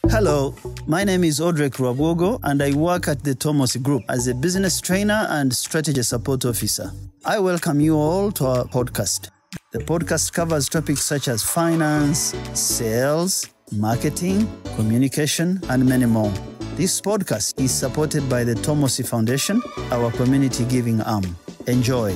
Hello, my name is Audrey Rwabuogo and I work at the Thomas Group as a business trainer and strategy support officer. I welcome you all to our podcast. The podcast covers topics such as finance, sales, marketing, communication, and many more. This podcast is supported by the Thomas Foundation, our community giving arm. Enjoy.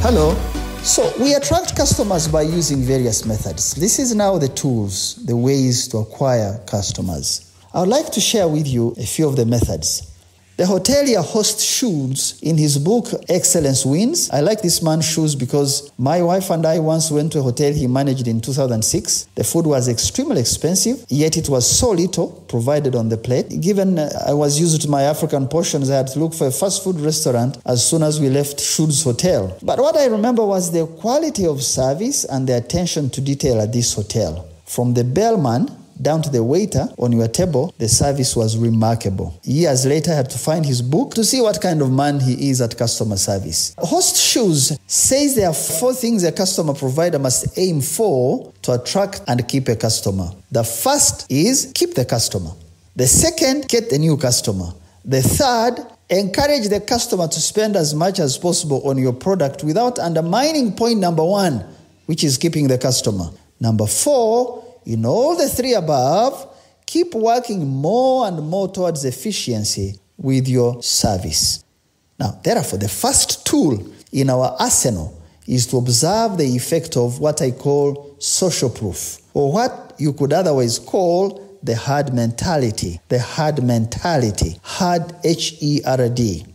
Hello. So we attract customers by using various methods. This is now the tools, the ways to acquire customers. I would like to share with you a few of the methods. The hotelier Host Schulz, in his book, Excellence Wins. I like this man's shoes because my wife and I once went to a hotel he managed in 2006. The food was extremely expensive, yet it was so little provided on the plate. Given I was used to my African portions, I had to look for a fast food restaurant as soon as we left Schulz's hotel. But what I remember was the quality of service and the attention to detail at this hotel. From the bellman down to the waiter on your table, the service was remarkable. Years later, I had to find his book to see what kind of man he is at customer service. Host Schulz says there are 4 things a customer provider must aim for to attract and keep a customer. The first is keep the customer. The second, get the new customer. The third, encourage the customer to spend as much as possible on your product without undermining point number 1, which is keeping the customer. Number 4, in all the 3 above, keep working more and more towards efficiency with your service. Now, therefore, the first tool in our arsenal is to observe the effect of what I call social proof, or what you could otherwise call the herd mentality. The herd mentality, herd, H-E-R-D.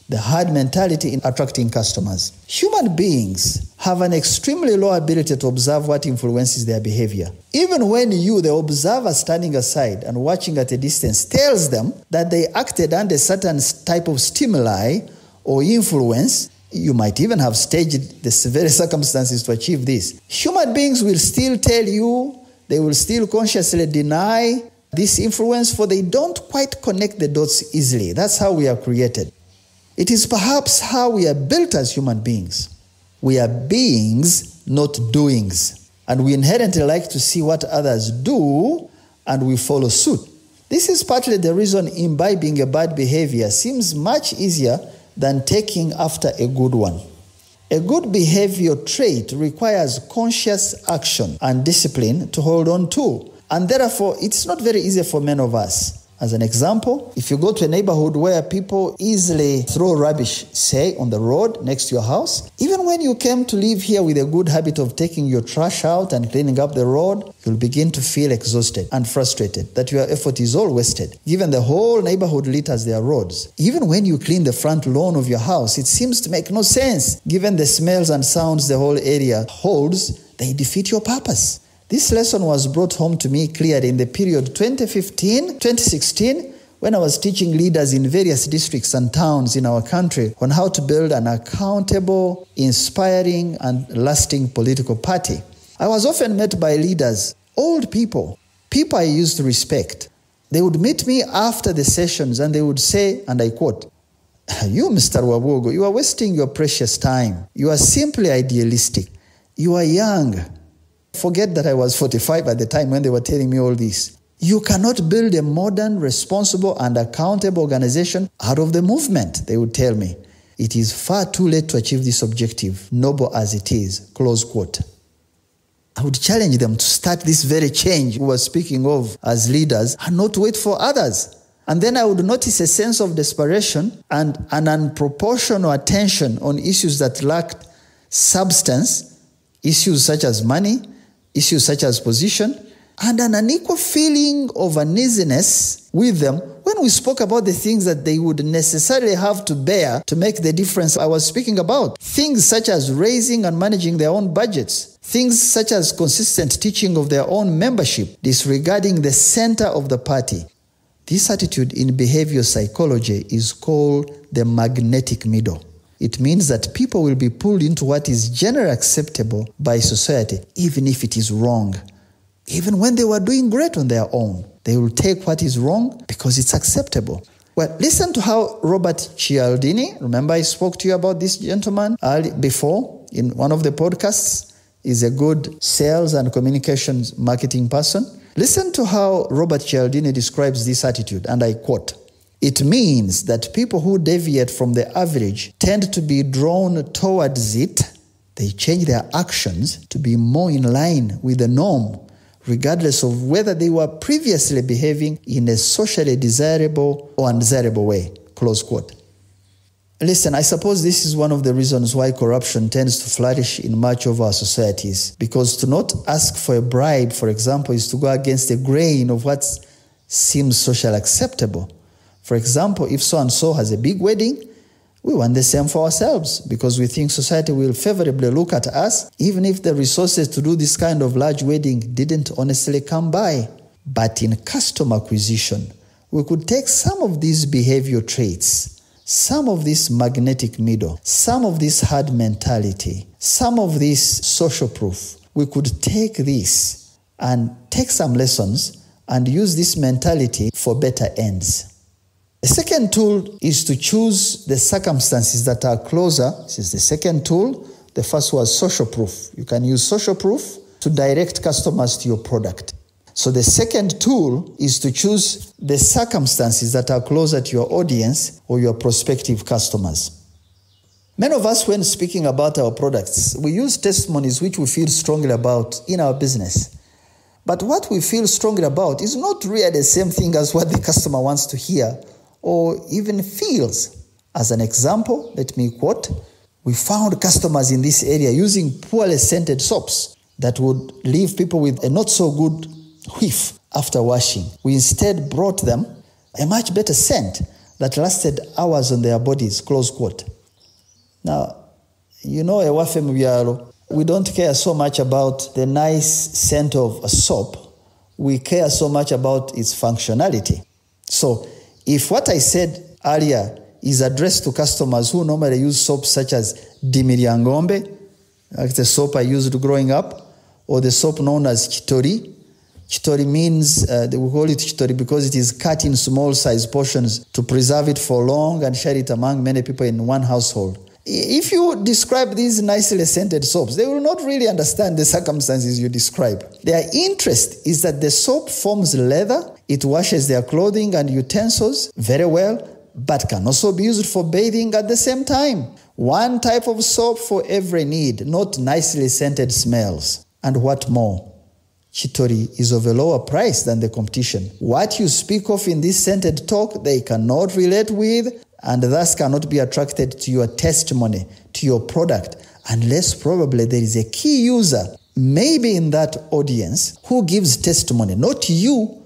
The herd mentality in attracting customers. Human beings have an extremely low ability to observe what influences their behavior. Even when you, the observer standing aside and watching at a distance, tells them that they acted under certain type of stimuli or influence, you might even have staged the very circumstances to achieve this. Human beings will still tell you, they will still consciously deny this influence, for they don't quite connect the dots easily. That's how we are created. It is perhaps how we are built as human beings. We are beings, not doings. And we inherently like to see what others do, and we follow suit. This is partly the reason imbibing a bad behavior seems much easier than taking after a good one. A good behavior trait requires conscious action and discipline to hold on to. And therefore, it's not very easy for many of us. As an example, if you go to a neighborhood where people easily throw rubbish, say on the road next to your house, even when you came to live here with a good habit of taking your trash out and cleaning up the road, you'll begin to feel exhausted and frustrated that your effort is all wasted, given the whole neighborhood litters their roads. Even when you clean the front lawn of your house, it seems to make no sense, given the smells and sounds the whole area holds. They defeat your purpose. This lesson was brought home to me clearly in the period 2015-2016 when I was teaching leaders in various districts and towns in our country on how to build an accountable, inspiring, and lasting political party. I was often met by leaders, old people I used to respect. They would meet me after the sessions and they would say, and I quote, "You, Mr. Rwabuogo, you are wasting your precious time. You are simply idealistic. You are young." Forget that I was 45 at the time when they were telling me all this. You cannot build a modern, responsible, and accountable organization out of the movement, they would tell me. It is far too late to achieve this objective, noble as it is, close quote. I would challenge them to start this very change we were speaking of as leaders and not wait for others. And then I would notice a sense of desperation and an unproportional attention on issues that lacked substance, issues such as money, issues such as position, and an unequal feeling of uneasiness with them when we spoke about the things that they would necessarily have to bear to make the difference I was speaking about. Things such as raising and managing their own budgets. Things such as consistent teaching of their own membership, disregarding the center of the party. This attitude in behavioral psychology is called the magnetic middle. It means that people will be pulled into what is generally acceptable by society, even if it is wrong. Even when they were doing great on their own, they will take what is wrong because it's acceptable. Well, listen to how Robert Cialdini, remember I spoke to you about this gentleman before in one of the podcasts, is a good sales and communications marketing person. Listen to how Robert Cialdini describes this attitude, and I quote, "It means that people who deviate from the average tend to be drawn towards it. They change their actions to be more in line with the norm, regardless of whether they were previously behaving in a socially desirable or undesirable way." Close quote. Listen, I suppose this is one of the reasons why corruption tends to flourish in much of our societies, because to not ask for a bribe, for example, is to go against the grain of what seems socially acceptable. For example, if so-and-so has a big wedding, we want the same for ourselves because we think society will favorably look at us, even if the resources to do this kind of large wedding didn't honestly come by. But in customer acquisition, we could take some of these behavior traits, some of this magnetic middle, some of this herd mentality, some of this social proof. We could take this and take some lessons and use this mentality for better ends. The second tool is to choose the circumstances that are closer. This is the second tool. The first was social proof. You can use social proof to direct customers to your product. So the second tool is to choose the circumstances that are closer to your audience or your prospective customers. Many of us, when speaking about our products, we use testimonies which we feel strongly about in our business. But what we feel strongly about is not really the same thing as what the customer wants to hear or even feels. As an example, let me quote, "We found customers in this area using poorly scented soaps that would leave people with a not so good whiff after washing. We instead brought them a much better scent that lasted hours on their bodies," close quote. Now, you know, we don't care so much about the nice scent of a soap. We care so much about its functionality. So if what I said earlier is addressed to customers who normally use soaps such as Dimiriangombe, like the soap I used growing up, or the soap known as Chitori. Chitori means, we call it Chitori because it is cut in small size portions to preserve it for long and share it among many people in one household. If you describe these nicely scented soaps, they will not really understand the circumstances you describe. Their interest is that the soap forms leather, it washes their clothing and utensils very well, but can also be used for bathing at the same time. One type of soap for every need, not nicely scented smells. And what more? Chitori is of a lower price than the competition. What you speak of in this scented talk, they cannot relate with and thus cannot be attracted to your testimony, to your product, unless probably there is a key user, maybe in that audience, who gives testimony, not you,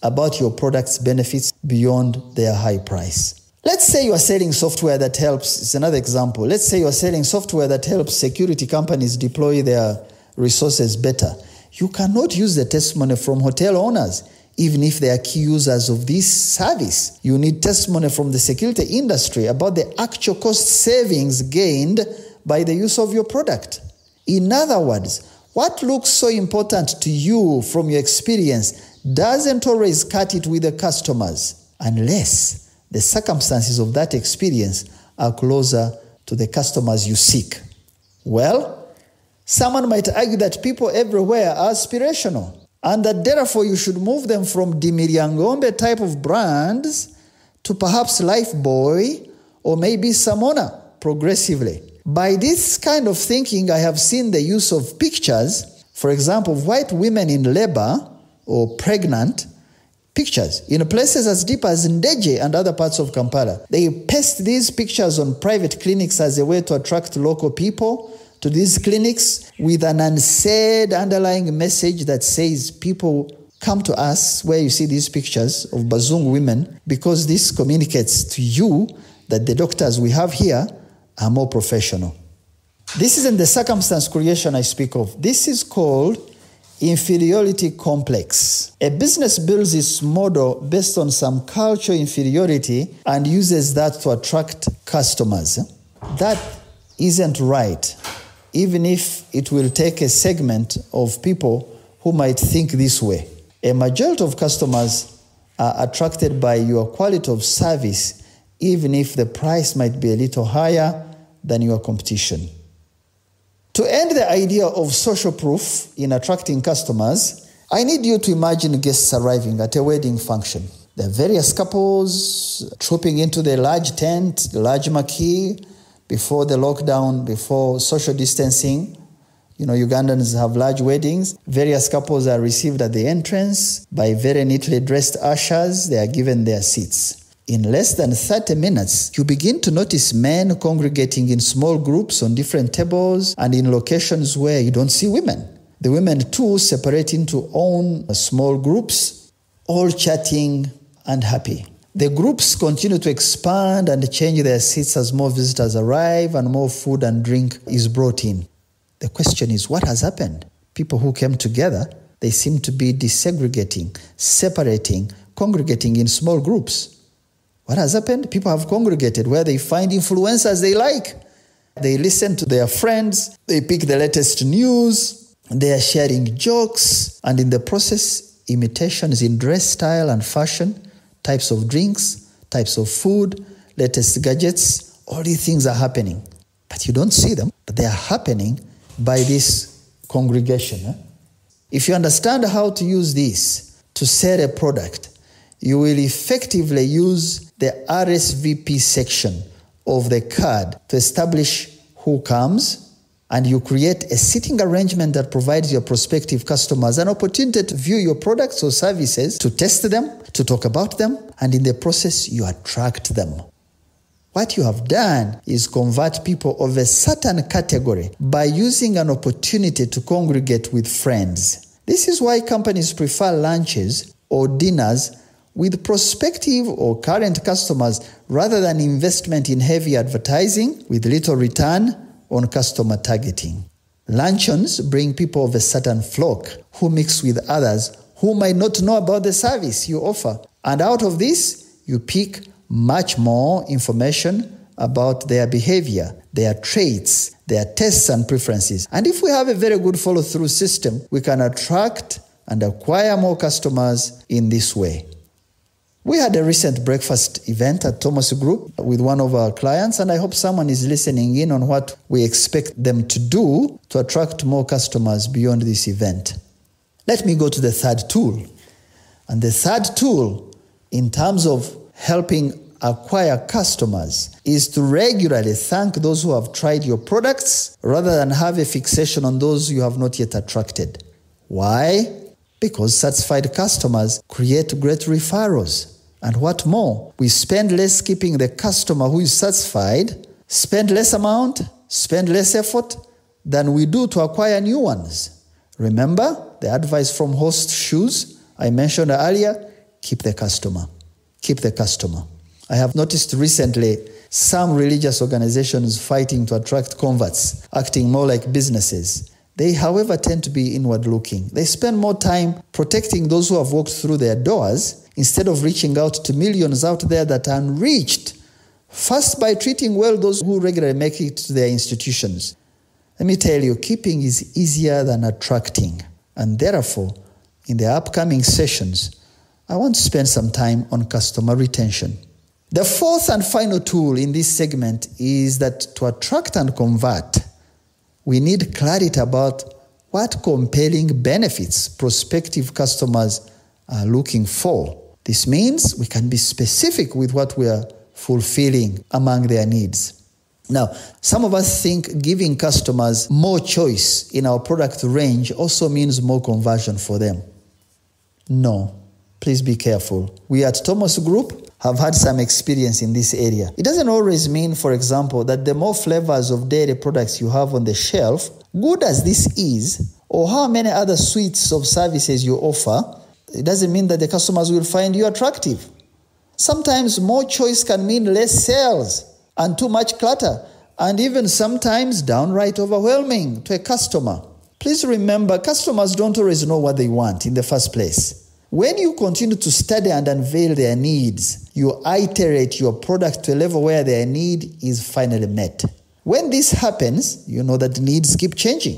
about your product's benefits beyond their high price. Let's say you are selling software that helps, it's another example. Let's say you are selling software that helps security companies deploy their resources better. You cannot use the testimony from hotel owners, even if they are key users of this service. You need testimony from the security industry about the actual cost savings gained by the use of your product. In other words, what looks so important to you from your experience doesn't always cut it with the customers, unless the circumstances of that experience are closer to the customers you seek. Well, someone might argue that people everywhere are aspirational, and that therefore you should move them from Dimiriangombe type of brands to perhaps Lifebuoy or maybe Samona progressively. By this kind of thinking, I have seen the use of pictures, for example, of white women in labor or pregnant, pictures in places as deep as Ndeje and other parts of Kampala. They paste these pictures on private clinics as a way to attract local people to these clinics with an unsaid underlying message that says people come to us where you see these pictures of Bazungu women because this communicates to you that the doctors we have here are more professional. This isn't the circumstance creation I speak of. This is called inferiority complex. A business builds its model based on some cultural inferiority and uses that to attract customers. That isn't right, even if it will take a segment of people who might think this way. A majority of customers are attracted by your quality of service, even if the price might be a little higher than your competition. To end the idea of social proof in attracting customers, I need you to imagine guests arriving at a wedding function. There are various couples trooping into the large tent, the large marquee, before the lockdown, before social distancing. You know, Ugandans have large weddings. Various couples are received at the entrance by very neatly dressed ushers. They are given their seats. In less than 30 minutes, you begin to notice men congregating in small groups on different tables and in locations where you don't see women. The women too separate into own small groups, all chatting and happy. The groups continue to expand and change their seats as more visitors arrive and more food and drink is brought in. The question is, what has happened? People who came together, they seem to be desegregating, separating, congregating in small groups. What has happened? People have congregated where they find influencers they like. They listen to their friends, they pick the latest news, they are sharing jokes, and in the process, imitations in dress style and fashion, types of drinks, types of food, latest gadgets, all these things are happening. But you don't see them, but they are happening by this congregation. If you understand how to use this to sell a product, you will effectively use the RSVP section of the card to establish who comes, and you create a seating arrangement that provides your prospective customers an opportunity to view your products or services, to test them, to talk about them, and in the process, you attract them. What you have done is convert people of a certain category by using an opportunity to congregate with friends. This is why companies prefer lunches or dinners with prospective or current customers rather than investment in heavy advertising with little return on customer targeting. Luncheons bring people of a certain flock who mix with others who might not know about the service you offer. And out of this, you pick much more information about their behavior, their traits, their tastes and preferences. And if we have a very good follow-through system, we can attract and acquire more customers in this way. We had a recent breakfast event at Thomas Group with one of our clients, and I hope someone is listening in on what we expect them to do to attract more customers beyond this event. Let me go to the third tool. And the third tool, in terms of helping acquire customers, is to regularly thank those who have tried your products rather than have a fixation on those you have not yet attracted. Why? Because satisfied customers create great referrals. And what more? We spend less keeping the customer who is satisfied, spend less amount, spend less effort than we do to acquire new ones. Remember the advice from Host Shoes I mentioned earlier? Keep the customer. Keep the customer. I have noticed recently some religious organizations fighting to attract converts, acting more like businesses. They, however, tend to be inward-looking. They spend more time protecting those who have walked through their doors instead of reaching out to millions out there that are unreached, first by treating well those who regularly make it to their institutions. Let me tell you, keeping is easier than attracting. And therefore, in the upcoming sessions, I want to spend some time on customer retention. The fourth and final tool in this segment is that to attract and convert, we need clarity about what compelling benefits prospective customers are looking for. This means we can be specific with what we are fulfilling among their needs. Now, some of us think giving customers more choice in our product range also means more conversion for them. No, please be careful. We at Thomas Group have had some experience in this area. It doesn't always mean, for example, that the more flavors of dairy products you have on the shelf, good as this is, or how many other suites of services you offer, it doesn't mean that the customers will find you attractive. Sometimes more choice can mean less sales and too much clutter, and even sometimes downright overwhelming to a customer. Please remember, customers don't always know what they want in the first place. When you continue to study and unveil their needs, you iterate your product to a level where their need is finally met. When this happens, you know that needs keep changing.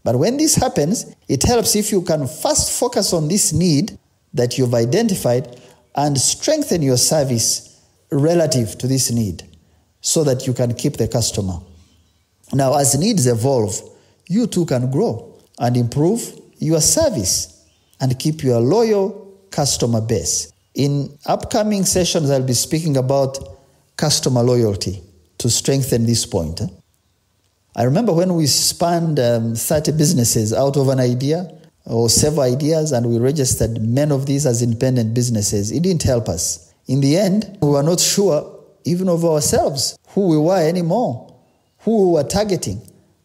But when this happens, it helps if you can first focus on this need that you've identified and strengthen your service relative to this need so that you can keep the customer. Now, as needs evolve, you too can grow and improve your service and keep your loyal customer base. In upcoming sessions, I'll be speaking about customer loyalty to strengthen this point. I remember when we spanned 30 businesses out of an idea or several ideas, and we registered many of these as independent businesses. It didn't help us. In the end, we were not sure even of ourselves, who we were anymore, who we were targeting,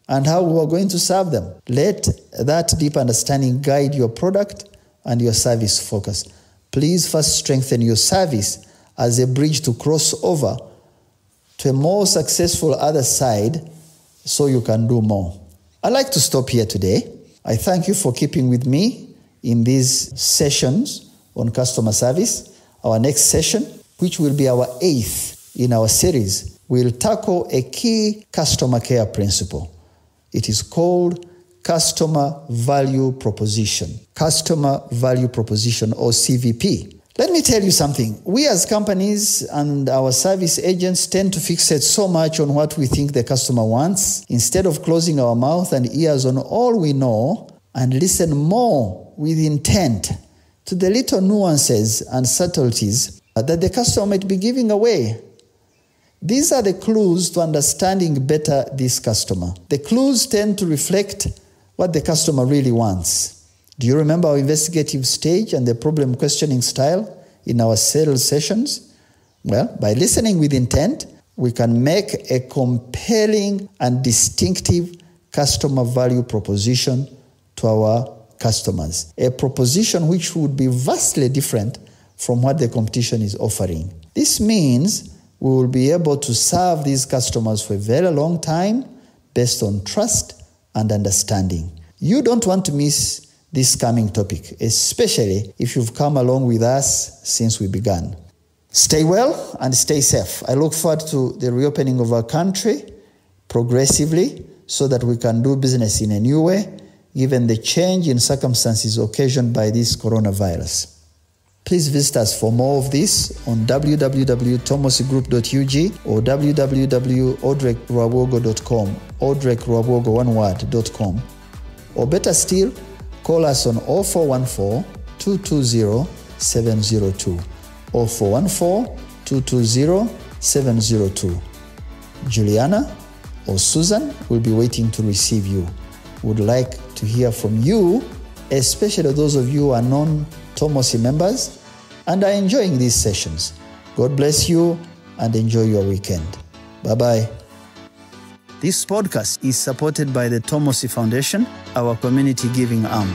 and how we were going to serve them. Let that deep understanding guide your product and your service focus. Please first strengthen your service as a bridge to cross over to a more successful other side so you can do more. I'd like to stop here today. I thank you for keeping with me in these sessions on customer service. Our next session, which will be our 8th in our series, will tackle a key customer care principle. It is called Customer Value Proposition. Customer Value Proposition, or CVP. Let me tell you something. We as companies and our service agents tend to fixate so much on what we think the customer wants instead of closing our mouth and ears on all we know and listen more with intent to the little nuances and subtleties that the customer might be giving away. These are the clues to understanding better this customer. The clues tend to reflect what the customer really wants. Do you remember our investigative stage and the problem questioning style in our sales sessions? Well, by listening with intent, we can make a compelling and distinctive customer value proposition to our customers. A proposition which would be vastly different from what the competition is offering. This means we will be able to serve these customers for a very long time based on trust and understanding. You don't want to miss this coming topic, especially if you've come along with us since we began. Stay well and stay safe. I look forward to the reopening of our country progressively so that we can do business in a new way, given the change in circumstances occasioned by this coronavirus. Please visit us for more of this on www.tomosgroup.ug or www.odrekruawogo.com, odrekruawogo.com, or better still, call us on 0414-220-702, 0414-220-702. Juliana or Susan will be waiting to receive you. Would like to hear from you, especially those of you who are non-Tomosi members and are enjoying these sessions. God bless you and enjoy your weekend. Bye-bye. This podcast is supported by the Tomosi Foundation, our community giving arm.